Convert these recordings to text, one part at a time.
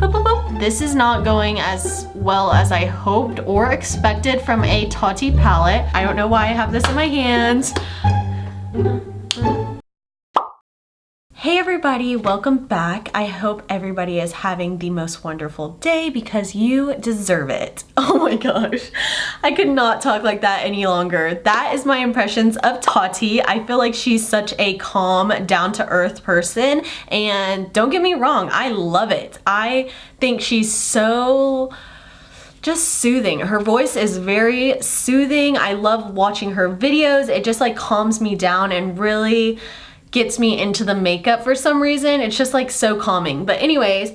Boop, boop, boop. This is not going as well as I hoped or expected from a Tati palette. I don't know why I have this in my hands. Hey everybody, welcome back. I hope everybody is having the most wonderful day because you deserve it. Oh my gosh, I could not talk like that any longer. That is my impressions of Tati. I feel like she's such a calm, down-to-earth person, and don't get me wrong, I love it. I think she's so just soothing. Her voice is very soothing. I love watching her videos. It just like calms me down and really gets me into the makeup for some reason. It's just like so calming. But anyways,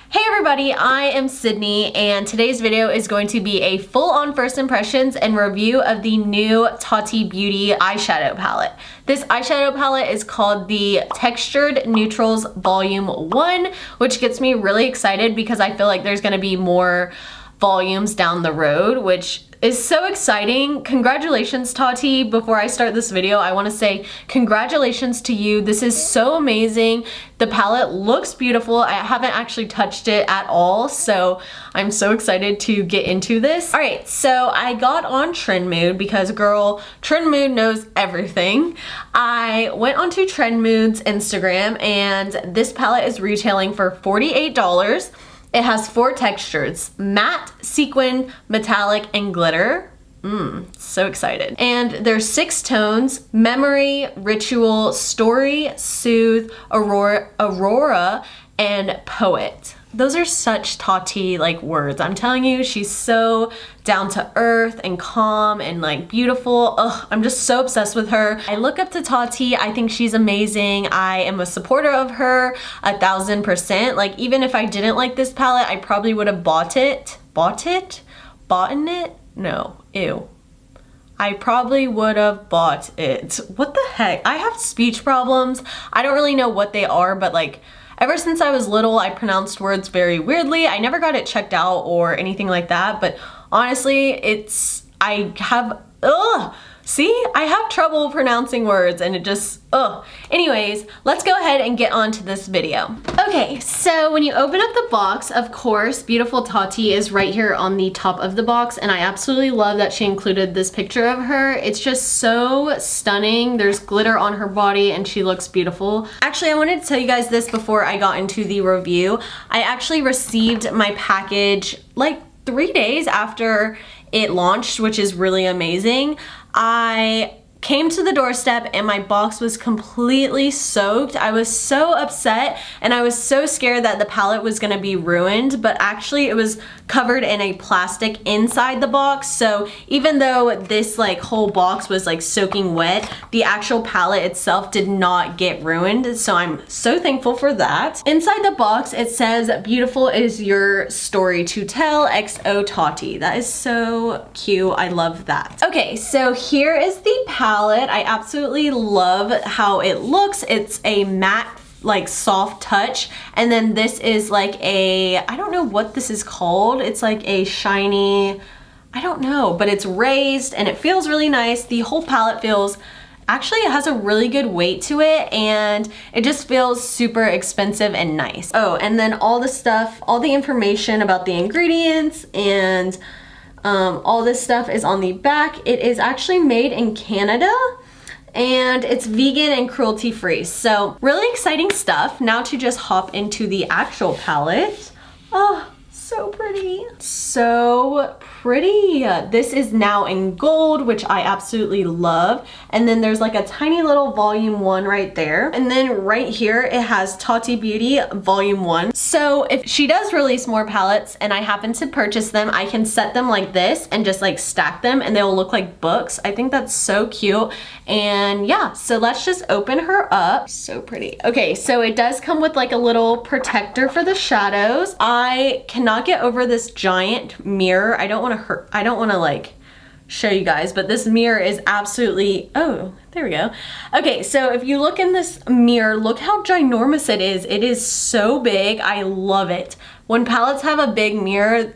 hey everybody, I am Sydney and today's video is going to be a full-on first impressions and review of the new Tati Beauty eyeshadow palette. This eyeshadow palette is called the Textured Neutrals Volume 1, which gets me really excited because I feel like there's gonna be more volumes down the road, which is so exciting. Congratulations, Tati. Before I start this video, I want to say congratulations to you. This is so amazing. The palette looks beautiful. I haven't actually touched it at all, so I'm so excited to get into this. All right, so I got on Trend Mood because girl, Trend Mood knows everything. I went onto Trend Mood's Instagram and this palette is retailing for $48. It has 4 textures: matte, sequin, metallic, and glitter. So excited. And there's 6 tones: memory, ritual, story, soothe, aurora, and poet. Those are such Tati like words. I'm telling you, she's so down to earth and calm and like beautiful. Ugh, I'm just so obsessed with her. I look up to Tati. I think she's amazing. I am a supporter of her 1000%. Like even if I didn't like this palette, I probably would have bought it? No, ew. I probably would have bought it. What the heck? I have speech problems. I don't really know what they are, but like ever since I was little, I pronounced words very weirdly. I never got it checked out or anything like that, but honestly, I have trouble pronouncing words and it just, Anyways, let's go ahead and get on to this video. Okay, so when you open up the box, of course, beautiful Tati is right here on the top of the box, and I absolutely love that she included this picture of her. It's just so stunning. There's glitter on her body and she looks beautiful. Actually, I wanted to tell you guys this before I got into the review. I actually received my package like 3 days after it launched, which is really amazing. I came to the doorstep and my box was completely soaked. I was so upset and I was so scared that the palette was gonna be ruined, but actually it was covered in a plastic inside the box. So even though this like whole box was like soaking wet, the actual palette itself did not get ruined. So I'm so thankful for that. Inside the box, it says, "Beautiful is your story to tell, XO Tati." That is so cute. I love that. Okay, so here is the palette. I absolutely love how it looks. It's a matte, like soft touch, and then this is like I don't know what this is called. It's like a shiny, I don't know, but it's raised and it feels really nice. The whole palette feels, actually it has a really good weight to it and it just feels super expensive and nice. Oh, and then all the stuff, all the information about the ingredients and all this stuff is on the back. It is actually made in Canada and it's vegan and cruelty free. So really exciting stuff. Now to just hop into the actual palette. Oh, so pretty. So pretty. This is now in gold, which I absolutely love. And then there's like a tiny little volume 1 right there. And then right here, it has Tati Beauty volume 1. So if she does release more palettes and I happen to purchase them, I can set them like this and just like stack them and they'll look like books. I think that's so cute. And yeah, so let's just open her up. So pretty. Okay, so it does come with like a little protector for the shadows. I cannot get over this giant mirror. I don't want to like show you guys, but this mirror is absolutely, oh, there we go. Okay, so if you look in this mirror, look how ginormous it is. It is so big. I love it. When palettes have a big mirror,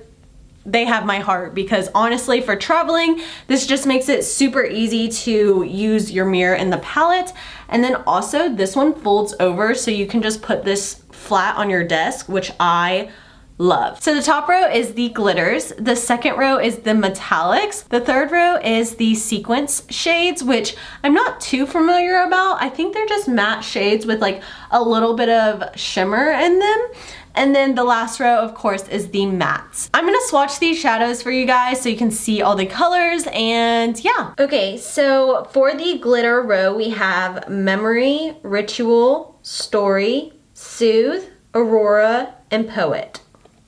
they have my heart, because honestly, for traveling, this just makes it super easy to use your mirror in the palette. And then also this one folds over so you can just put this flat on your desk, which I love. So the top row is the glitters, the second row is the metallics, the third row is the sequence shades, which I'm not too familiar about. I think they're just matte shades with like a little bit of shimmer in them. And then the last row, of course, is the mattes. I'm gonna swatch these shadows for you guys so you can see all the colors, and yeah. Okay, so for the glitter row, we have Memory, Ritual, Story, Soothe, Aurora, and Poet.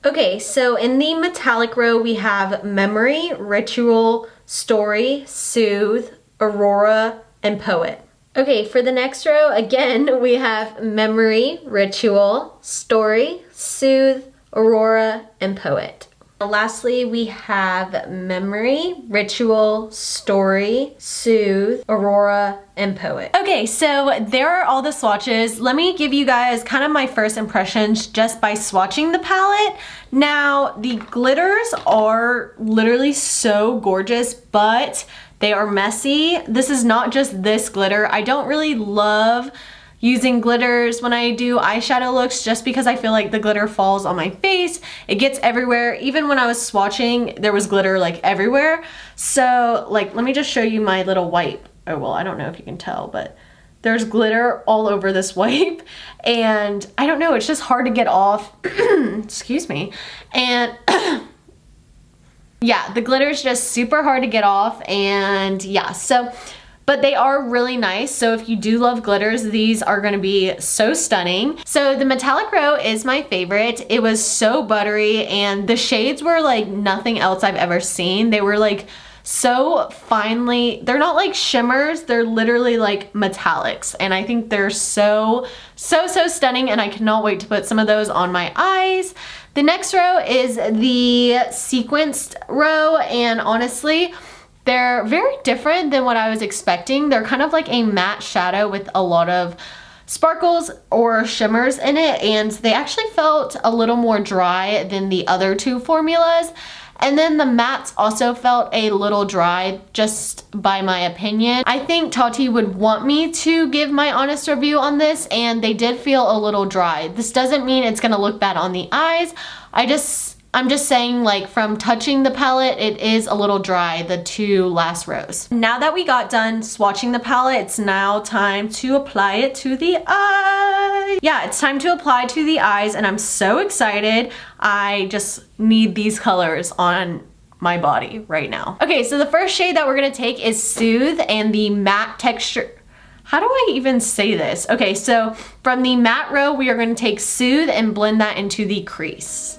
Okay, so in the metallic row, we have Memory, Ritual, Story, Soothe, Aurora, and Poet. Okay, for the next row, again, we have Memory, Ritual, Story, Soothe, Aurora, and Poet. Lastly, we have Memory, Ritual, Story, Soothe, Aurora, and Poet. Okay, so there are all the swatches. Let me give you guys kind of my first impressions just by swatching the palette. Now, the glitters are literally so gorgeous, but they are messy. This is not just this glitter. I don't really love using glitters when I do eyeshadow looks just because I feel like the glitter falls on my face. It gets everywhere. Even when I was swatching, there was glitter like everywhere. So like, let me just show you my little wipe. Oh, well, I don't know if you can tell, but there's glitter all over this wipe. And I don't know, it's just hard to get off. Excuse me. And yeah, the glitter is just super hard to get off, and yeah, so, but they are really nice. So if you do love glitters, these are gonna be so stunning. So the metallic row is my favorite. It was so buttery, and the shades were like nothing else I've ever seen. They were like so finely, they're not like shimmers, they're literally like metallics, and I think they're so stunning, and I cannot wait to put some of those on my eyes. The next row is the sequenced row, and honestly, they're very different than what I was expecting. They're kind of like a matte shadow with a lot of sparkles or shimmers in it, and they actually felt a little more dry than the other two formulas. And then the mattes also felt a little dry, just by my opinion. I think Tati would want me to give my honest review on this, and they did feel a little dry. This doesn't mean it's gonna look bad on the eyes. I'm just saying, like, from touching the palette, it is a little dry, the two last rows. Now that we got done swatching the palette, it's now time to apply it to the eye. Yeah, it's time to apply to the eyes, and I'm so excited. I just need these colors on my body right now. Okay, so the first shade that we're gonna take is Soothe, and the matte texture. How do I even say this? Okay, so from the matte row, we are gonna take Soothe and blend that into the crease.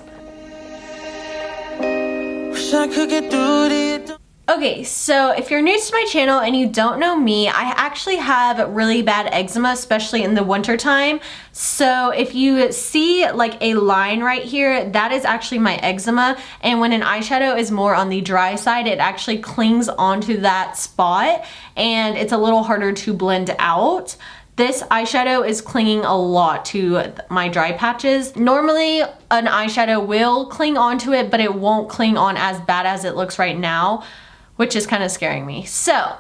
Okay, so if you're new to my channel and you don't know me, I actually have really bad eczema, especially in the winter time. So if you see like a line right here, that is actually my eczema. And when an eyeshadow is more on the dry side, it actually clings onto that spot, and it's a little harder to blend out. This eyeshadow is clinging a lot to my dry patches. Normally, an eyeshadow will cling onto it, but it won't cling on as bad as it looks right now, which is kind of scaring me. So,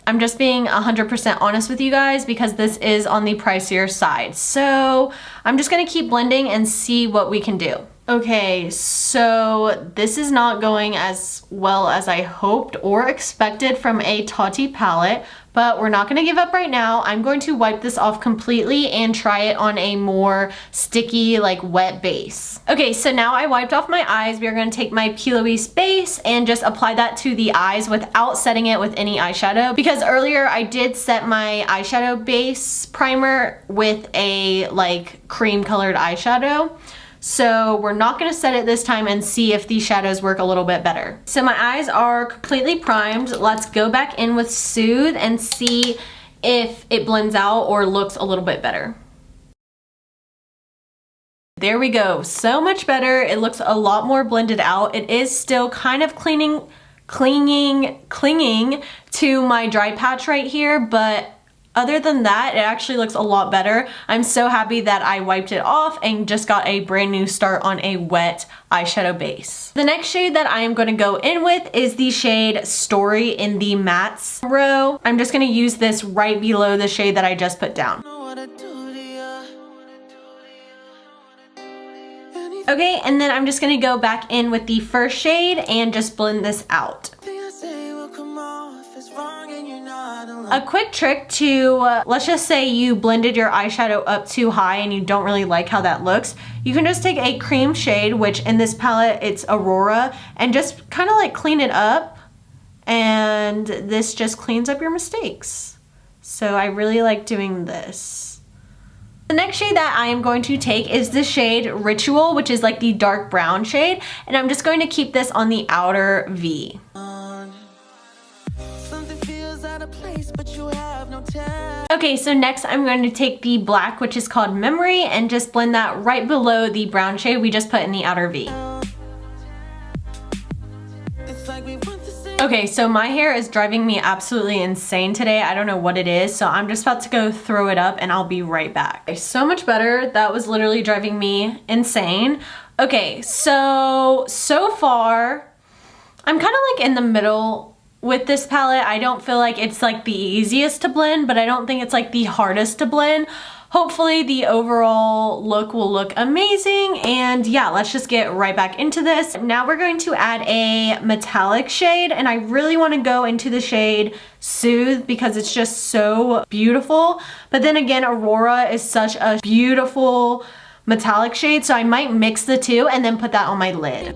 I'm just being 100% honest with you guys because this is on the pricier side. So, I'm just gonna keep blending and see what we can do. Okay, so this is not going as well as I hoped or expected from a Tati palette, but we're not gonna give up right now. I'm going to wipe this off completely and try it on a more sticky, like wet base. Okay, so now I wiped off my eyes. We are gonna take my P. Louise base and just apply that to the eyes without setting it with any eyeshadow, because earlier I did set my eyeshadow base primer with a like cream colored eyeshadow. So we're not gonna set it this time and see if these shadows work a little bit better. So my eyes are completely primed. Let's go back in with Soothe and see if it blends out or looks a little bit better. There we go, so much better. It looks a lot more blended out. It is still kind of clinging to my dry patch right here, but other than that, it actually looks a lot better. I'm so happy that I wiped it off and just got a brand new start on a wet eyeshadow base. The next shade that I am going to go in with is the shade Story in the mattes row. I'm just going to use this right below the shade that I just put down. Okay, and then I'm just gonna go back in with the first shade and just blend this out. A quick trick to, let's just say you blended your eyeshadow up too high and you don't really like how that looks. You can just take a cream shade, which in this palette it's Aurora, and just kind of like clean it up. And this just cleans up your mistakes. So I really like doing this. The next shade that I am going to take is the shade Ritual, which is like the dark brown shade. And I'm just going to keep this on the outer V. Okay, so next I'm going to take the black, which is called Memory, and just blend that right below the brown shade we just put in the outer V. Okay, so my hair is driving me absolutely insane today. I don't know what it is, so I'm just about to go throw it up and I'll be right back. Okay, so much better. That was literally driving me insane. Okay, so far, I'm kind of like in the middle with this palette. I don't feel like it's like the easiest to blend, but I don't think it's like the hardest to blend. Hopefully the overall look will look amazing, and yeah, let's just get right back into this. Now we're going to add a metallic shade, and I really want to go into the shade Soothe because it's just so beautiful. But then again, Aurora is such a beautiful metallic shade, so I might mix the two and then put that on my lid.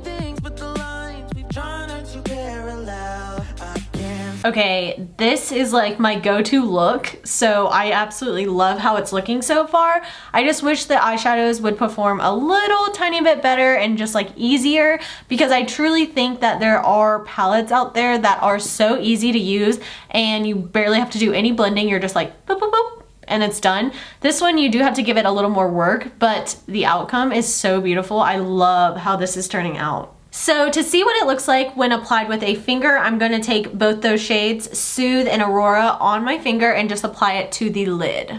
Okay, this is like my go-to look, so I absolutely love how it's looking so far. I just wish the eyeshadows would perform a little tiny bit better and just like easier, because I truly think that there are palettes out there that are so easy to use and you barely have to do any blending. You're just like boop, boop, boop, and it's done. This one you do have to give it a little more work, but the outcome is so beautiful. I love how this is turning out. So to see what it looks like when applied with a finger, I'm going to take both those shades, Soothe and Aurora, on my finger and just apply it to the lid.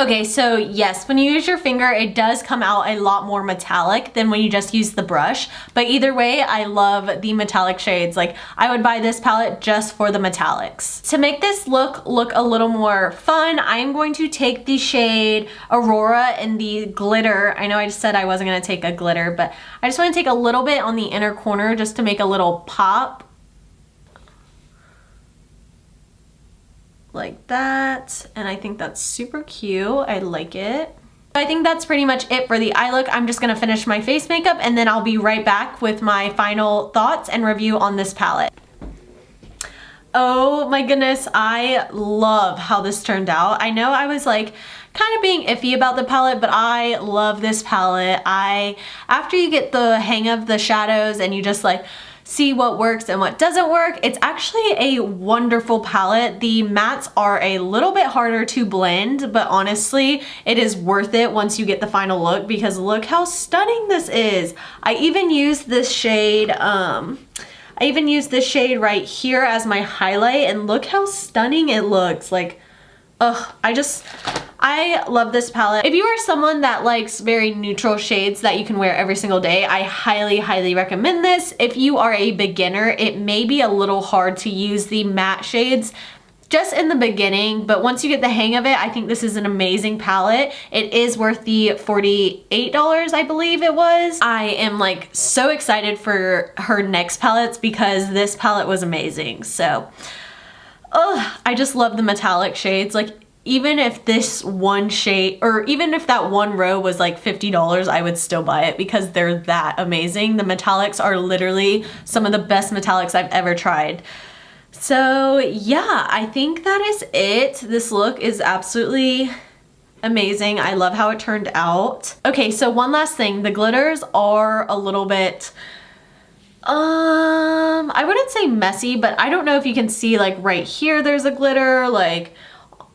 Okay, so yes, when you use your finger, it does come out a lot more metallic than when you just use the brush. But either way, I love the metallic shades. Like, I would buy this palette just for the metallics. To make this look a little more fun, I am going to take the shade Aurora in the glitter. I know I just said I wasn't gonna take a glitter, but I just wanna take a little bit on the inner corner just to make a little pop. Like that, and I think that's super cute. I like it. I think that's pretty much it for the eye look. I'm just gonna finish my face makeup and then I'll be right back with my final thoughts and review on this palette. Oh my goodness, I love how this turned out. I know I was like kind of being iffy about the palette, but I love this palette. After you get the hang of the shadows and you just like see what works and what doesn't work, it's actually a wonderful palette. The mattes are a little bit harder to blend, but honestly, it is worth it once you get the final look, because look how stunning this is. I even used this shade, right here as my highlight, and look how stunning it looks. Like, ugh, I love this palette. If you are someone that likes very neutral shades that you can wear every single day, I highly, highly recommend this. If you are a beginner, it may be a little hard to use the matte shades just in the beginning, but once you get the hang of it, I think this is an amazing palette. It is worth the $48, I believe it was. I am like so excited for her next palettes because this palette was amazing. So, I just love the metallic shades. Like, even if this one shade, or even if that one row was like $50, I would still buy it because they're that amazing. The metallics are literally some of the best metallics I've ever tried. So yeah, I think that is it. This look is absolutely amazing. I love how it turned out. Okay, so one last thing. The glitters are a little bit, I wouldn't say messy, but I don't know if you can see, like right here there's a glitter, like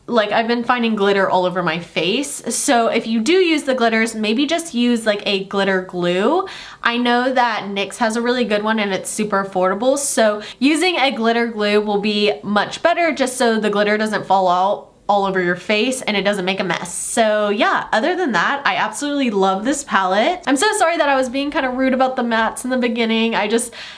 I've been finding glitter all over my face. So if you do use the glitters, maybe just use like a glitter glue. I know that NYX has a really good one and it's super affordable. So using a glitter glue will be much better, just so the glitter doesn't fall out all over your face and it doesn't make a mess. So yeah, other than that, I absolutely love this palette. I'm so sorry that I was being kind of rude about the mattes in the beginning.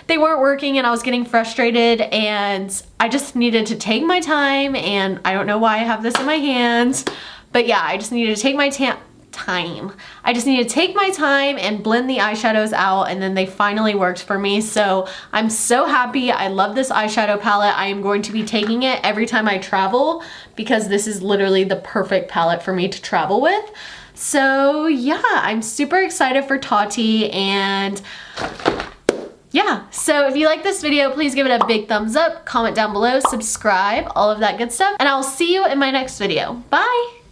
They weren't working and I was getting frustrated, and I just needed to take my time, and I don't know why I have this in my hands, but yeah, I just needed to take my time time. I just need to take my time and blend the eyeshadows out, and then they finally worked for me. So I'm so happy. I love this eyeshadow palette. I am going to be taking it every time I travel because this is literally the perfect palette for me to travel with. So yeah, I'm super excited for Tati, and yeah, so if you like this video, please give it a big thumbs up, comment down below, subscribe, all of that good stuff, and I'll see you in my next video. Bye!